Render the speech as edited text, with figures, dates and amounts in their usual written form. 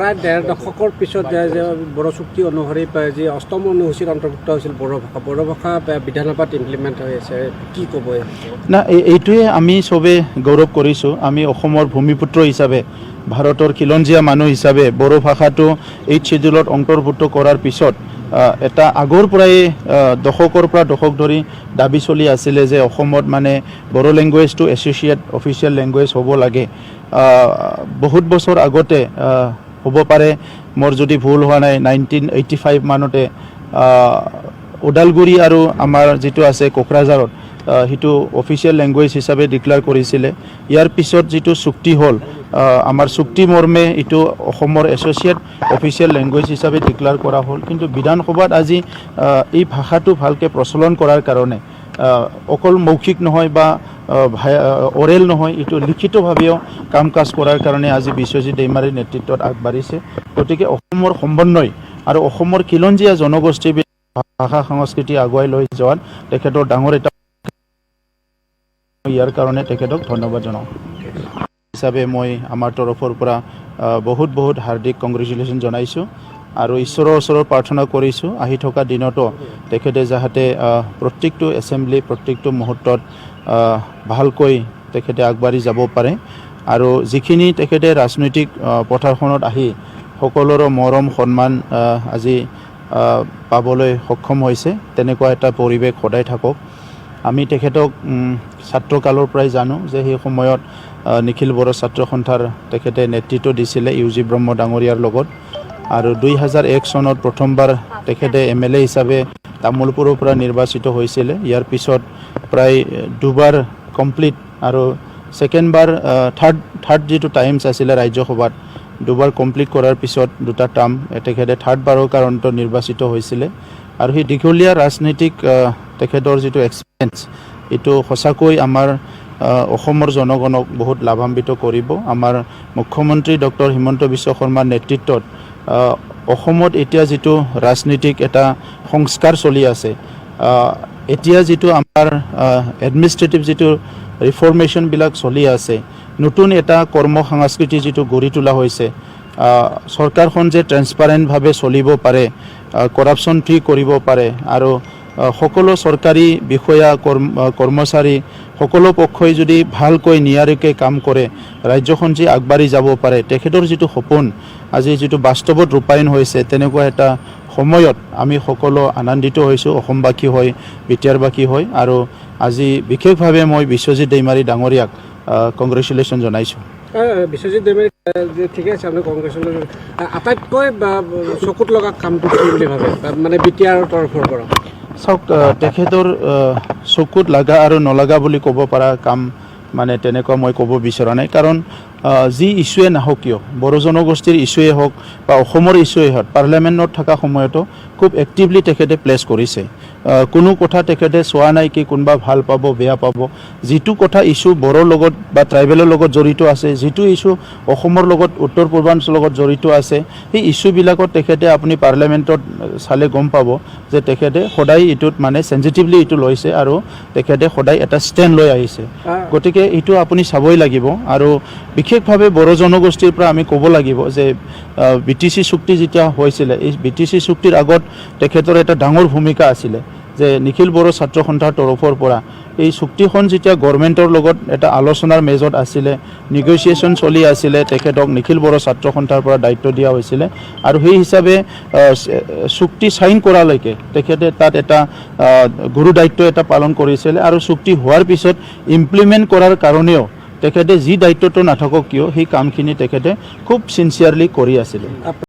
প্ৰায় ১.৫ দশকৰ পিছত যে বড়ো চুক্তি অনুসৰি যি অষ্টম অনুসূচীত অন্তৰ্ভুক্ত হৈছিল বড়ো ভাষা বিধানসভাত ইমপ্লিমেণ্ট হৈ আছে, কি ক'ব? না, এইটোৱে আমি চবে গৌৰৱ কৰিছোঁ। আমি অসমৰ ভূমিপুত্ৰ হিচাপে, ভাৰতৰ খিলঞ্জীয়া মানুহ হিচাপে বড়ো ভাষাটো 8th শিডিউলত অন্তৰ্ভুক্ত কৰাৰ পিছত এটা আগৰ পৰাই দশকৰ পৰা দশক ধৰি দাবী চলি আছিলে যে অসমত মানে বড়ো লেংগুৱেজটো এছ'চিয়েট অফিচিয়েল লেংগুৱেজ হ'ব লাগে। বহুত বছৰ আগতে হ'ব পাৰে, মোৰ যদি ভুল হোৱা নাই, 1985 মানতে ওদালগুৰি আৰু আমাৰ যিটো আছে কোকৰাঝাৰত সেইটো অফিচিয়েল লেংগুৱেজ হিচাপে ডিক্লেয়াৰ কৰিছিলে। ইয়াৰ পিছত যিটো চুক্তি হ'ল, আমাৰ চুক্তি মৰ্মে এইটো অসমৰ এছ'চিয়েট অফিচিয়েল লেংগুৱেজ হিচাপে ডিক্লেয়াৰ কৰা হ'ল। কিন্তু বিধানসভাত আজি এই ভাষাটো ভালকৈ প্ৰচলন কৰাৰ কাৰণে অকল মৌখিক নহয় বা অৰেল নহয়, এইটো লিখিতভাৱেও কাম কাজ কৰাৰ কাৰণে আজি বিশ্বজিৎ দৈমাৰীৰ নেতৃত্বত আগবাঢ়িছে। গতিকে অসমৰ সমন্বয় আৰু অসমৰ খিলঞ্জীয়া জনগোষ্ঠীৰ ভাষা সংস্কৃতি আগুৱাই লৈ যোৱাত তেখেতৰ ডাঙৰ এটা, ইয়াৰ কাৰণে তেখেতক ধন্যবাদ জনাওঁ। হিচাপে মই আমাৰ তৰফৰ পৰা বহুত বহুত হাৰ্দিক কংগ্ৰেচুলেশ্যন জনাইছোঁ আৰু ঈশ্বৰৰ ওচৰত প্ৰাৰ্থনা কৰিছোঁ আহি থকা দিনতো তেখেতে যাতে প্ৰত্যেকটো এছেম্বলি, প্ৰত্যেকটো মুহূৰ্তত ভালকৈ তেখেতে আগবাঢ়ি যাব পাৰে আৰু যিখিনি তেখেতে ৰাজনৈতিক পথাৰখনত আহি সকলোৰে মৰম সন্মান আজি পাবলৈ সক্ষম হৈছে, তেনেকুৱা এটা পৰিৱেশ সদায় থাকক। আমি তেখেতক ছাত্ৰকালৰ পৰাই জানো যে সেই সময়ত নিখিল বড়ো ছাত্ৰ সন্থাৰ তেখেতে নেতৃত্ব দিছিলে UG ব্ৰহ্ম ডাঙৰীয়াৰ লগত, আৰু 2001 চনত প্ৰথমবাৰ তেখেতে MLA হিচাপে তামোলপুৰৰ পৰা নিৰ্বাচিত হৈছিলে। ইয়াৰ পিছত প্ৰায় দুবাৰ কমপ্লিট আৰু ছেকেণ্ডবাৰ থাৰ্ড যিটো টাইমছ আছিলে ৰাজ্যসভাত দুবাৰ কমপ্লিট কৰাৰ পিছত দুটা টাৰ্ম তেখেতে থাৰ্ডবাৰৰ কাৰণতো নিৰ্বাচিত হৈছিলে। আৰু সেই দীঘলীয়া ৰাজনৈতিক তেখেতৰ যিটো এক্সপিৰিয়েঞ্চ, এইটো সঁচাকৈ আমাৰ অসমৰ জনগণক বহুত লাভান্বিত কৰিব। আমাৰ মুখ্যমন্ত্ৰী ডক্টৰ হিমন্ত বিশ্ব শৰ্মাৰ নেতৃত্বত অসমত এতিয়া যিটো ৰাজনীতিক এটা সংস্কাৰ চলি আছে, এতিয়া যিটো আমাৰ এডমিনিষ্ট্ৰেটিভ যিটো ৰিফৰ্মেশ্যনবিলাক চলি আছে, নতুন এটা কৰ্ম সংস্কৃতি যিটো গঢ়ি তোলা হৈছে, চৰকাৰখন যে ট্ৰেন্সপাৰেণ্টভাৱে চলিব পাৰে, কৰাপশ্যন ফ্ৰী কৰিব পাৰে আৰু সকলো চৰকাৰী বিষয়া কৰ্মচাৰী সকলো পক্ষই যদি ভালকৈ নিয়াৰিকৈ কাম কৰে, ৰাজ্যখন যি আগবাঢ়ি যাব পাৰে, তেখেতৰ যিটো সপোন আজি যিটো বাস্তৱত ৰূপায়ণ হৈছে, তেনেকুৱা এটা সময়ত আমি সকলো আনন্দিত হৈছোঁ, অসমবাসী হৈ, বিটিয়াৰবাসী হৈ। আৰু আজি বিশেষভাৱে মই বিশ্বজিৎ দৈমাৰী ডাঙৰীয়াক কংগ্ৰেচুলেশ্যন জনাইছোঁ। বিশ্বজিৎ দৈমাৰী, ঠিকে আছে, আপুনি কংগ্ৰেচুলেশ্যন। আটাইতকৈ চকুত লগা কামটো কি বুলি ভাবে, মানে বিটিয়াৰৰ তৰফৰ পৰা? চাওক, তেখেতৰ চকুত লগা আৰু নলগা বুলি ক'ব পৰা কাম মানে তেনেকুৱা মই ক'ব বিচৰা নাই। কাৰণ যি ইছ্যুৱে নাহক কিয়, বড়ো জনগোষ্ঠীৰ ইছ্যুৱে হওক বা অসমৰ ইছ্যুৱে হওক, পাৰ্লিয়ামেণ্টত থকা সময়তো খুব এক্টিভলি তেখেতে প্লেচ কৰিছে। কোনো কথা তেখেতে চোৱা নাই কি কোনোবা ভাল পাব বেয়া পাব। যিটো কথা ইছ্যু বড়োৰ লগত বা ট্ৰাইবেলৰ লগত জড়িত আছে, যিটো ইছ্যু অসমৰ লগত উত্তৰ পূৰ্বাঞ্চলৰ লগত জড়িত আছে, সেই ইছ্যুবিলাকত তেখেতে আপুনি পাৰ্লিয়ামেণ্টত চালে গম পাব যে তেখেতে সদায় এইটোত মানে চেঞ্চিটিভলি এইটো লৈছে আৰু তেখেতে সদায় এটা ষ্টেণ্ড লৈ আহিছে। গতিকে এইটো আপুনি চাবই লাগিব। আৰু বিশেষভাৱে বড়ো জনগোষ্ঠীৰ পৰা আমি ক'ব লাগিব যে BTC চুক্তি যেতিয়া হৈছিলে, এই BTC চুক্তিৰ আগত তেখেতৰ এটা ডাঙৰ ভূমিকা আছিলে যে নিখিল বড়ো ছাত্ৰ সন্থাৰ তৰফৰ পৰা এই চুক্তিখন যেতিয়া গভৰ্ণমেণ্টৰ লগত এটা আলোচনাৰ মেজত আছিলে, নেগচিয়েশ্যন চলি আছিলে, তেখেতক নিখিল বড়ো ছাত্ৰ সন্থাৰ পৰা দায়িত্ব দিয়া হৈছিলে আৰু সেই হিচাপে চুক্তি চাইন কৰালৈকে তেখেতে তাত এটা গুৰু দায়িত্ব এটা পালন কৰিছিলে। আৰু চুক্তি হোৱাৰ পিছত ইমপ্লিমেণ্ট কৰাৰ কাৰণেও তেখেতে যি দায়িত্বটো নাথাকক কিয় সেই কামখিনি তেখেতে খুব চিনচিয়াৰলি কৰি আছিলে।